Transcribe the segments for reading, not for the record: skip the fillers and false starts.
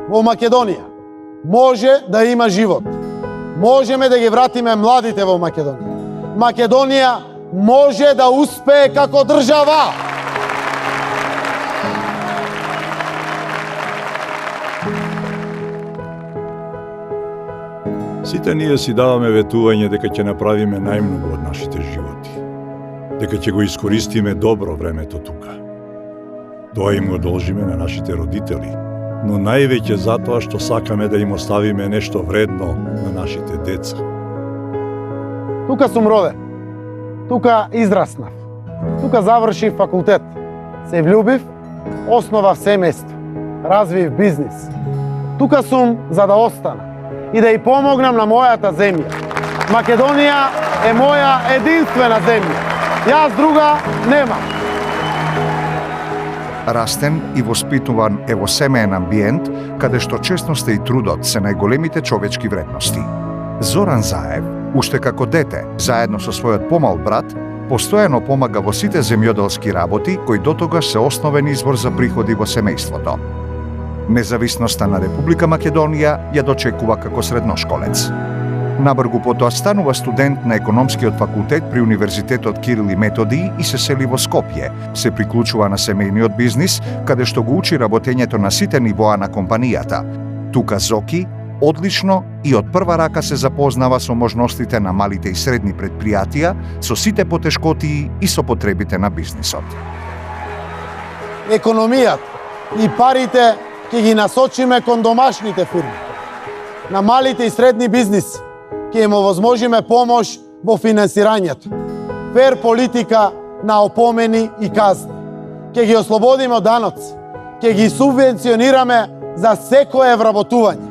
во Македонија може да има живот. Можеме да ги вратиме младите во Македонија. Македонија може да успее како држава. Сите ние си даваме ветување дека ќе направиме најмногу од нашите животи. Дека ќе го искористиме добро времето тука. Тоа им го должиме на нашите родители, но највеќе затоа што сакаме да им оставиме нешто вредно на нашите деца. Тука сум роден. Тука израснав. Тука завршив факултет. Се влюбив, основав семејство, развив бизнис. Тука сум за да остана и да ја помогнам на мојата земја. Македонија е моја единствена земја. Јас друга немам. Растен и воспитуван е во семеен амбиент, каде што честноста и трудот се најголемите човечки вредности. Зоран Заев, уште како дете, заедно со својот помал брат, постојано помага во сите земјоделски работи кои дотогаш се основен извор за приходи во семејството. Независноста на Република Македонија ја дочекува како средношколец. Набргу потоа станува студент на економскиот факултет при Универзитетот Кирил и Методиј и се сели во Скопје. Се приклучува на семејниот бизнис, каде што го учи работењето на сите нивоа на компанијата. Тука Зоки одлично и од прва рака се запознава со можностите на малите и средни предпријатија, со сите потешкотии и со потребите на бизнисот. Економијата и парите ќе ги насочиме кон домашните фирми. На малите и средни бизниси ќе им овозможиме помош во финансирањето. Фер политика на опомени и казни. Ќе ги ослободиме од даноци. Ќе ги субвенционираме за секое вработување.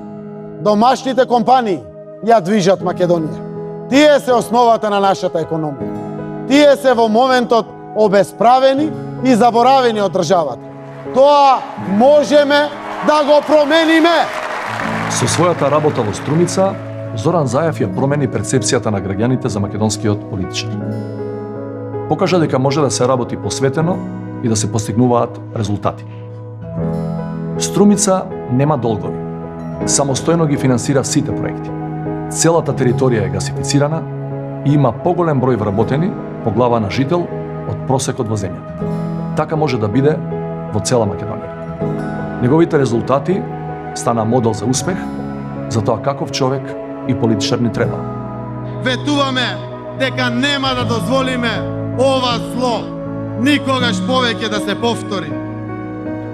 Домашните компании ја движат Македонија. Тие се основата на нашата економија. Тие се во моментот обесправени и заборавени од државата. Тоа можеме да го промениме. Со својата работа во Струмица, Зоран Заев ја промени перцепцијата на граѓаните за македонскиот политичар. Покажа дека може да се работи посветено и да се постигнуваат резултати. Струмица нема долгови. Самостојно ги финансира сите проекти. Целата територија е гасифицирана и има поголем број вработени по глава на жител од просекот во земјата. Така може да биде во цела Македонија. Неговите резултати стана модел за успех за тоа каков човек и политичар ни треба. Ветуваме дека нема да дозволиме ова зло никогаш повеќе да се повтори.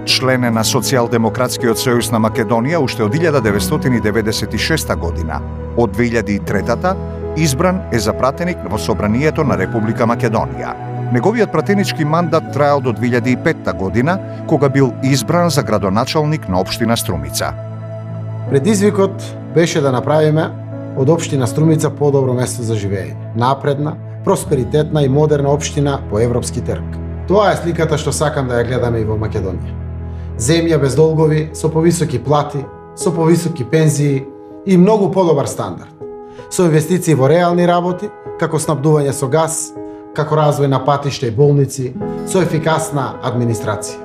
Член е на Социјалдемократскиот сојуз на Македонија уште од 1996 година. Од 2003 избран е за пратеник во Собранието на Република Македонија. Неговиот пратенички мандат траел до 2005 година, кога бил избран за градоначалник на општина Струмица. Предизвикот беше да направиме од општина Струмица подобро место за живење. Напредна, просперитетна и модерна општина по европски трг. Тоа е сликата што сакам да ја гледаме и во Македонија. Земја без долгови, со повисоки плати, со повисоки пензии и многу подобар стандард. Со инвестиции во реални работи, како снабдување со газ, како развој на патишта и болници, со ефикасна администрација.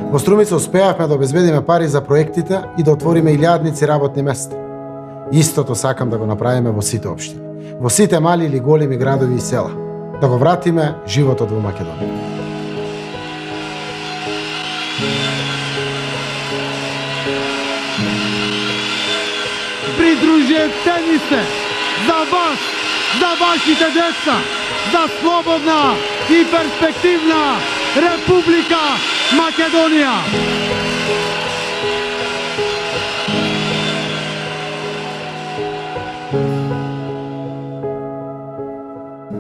Во Струмица успеавме да обезбедиме пари за проектите и да отвориме илјадници работни места. Истото сакам да го направиме во сите општини, во сите мали или големи градови и села, да го вратиме животот во Македонија. Придружете се за вас, за вашите деца, за слободна и перспективна Република Македонија.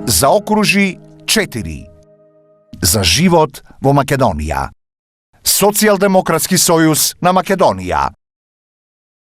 Заокружи 4. За живот во Македонија. Социјалдемократски сојуз на Македонија.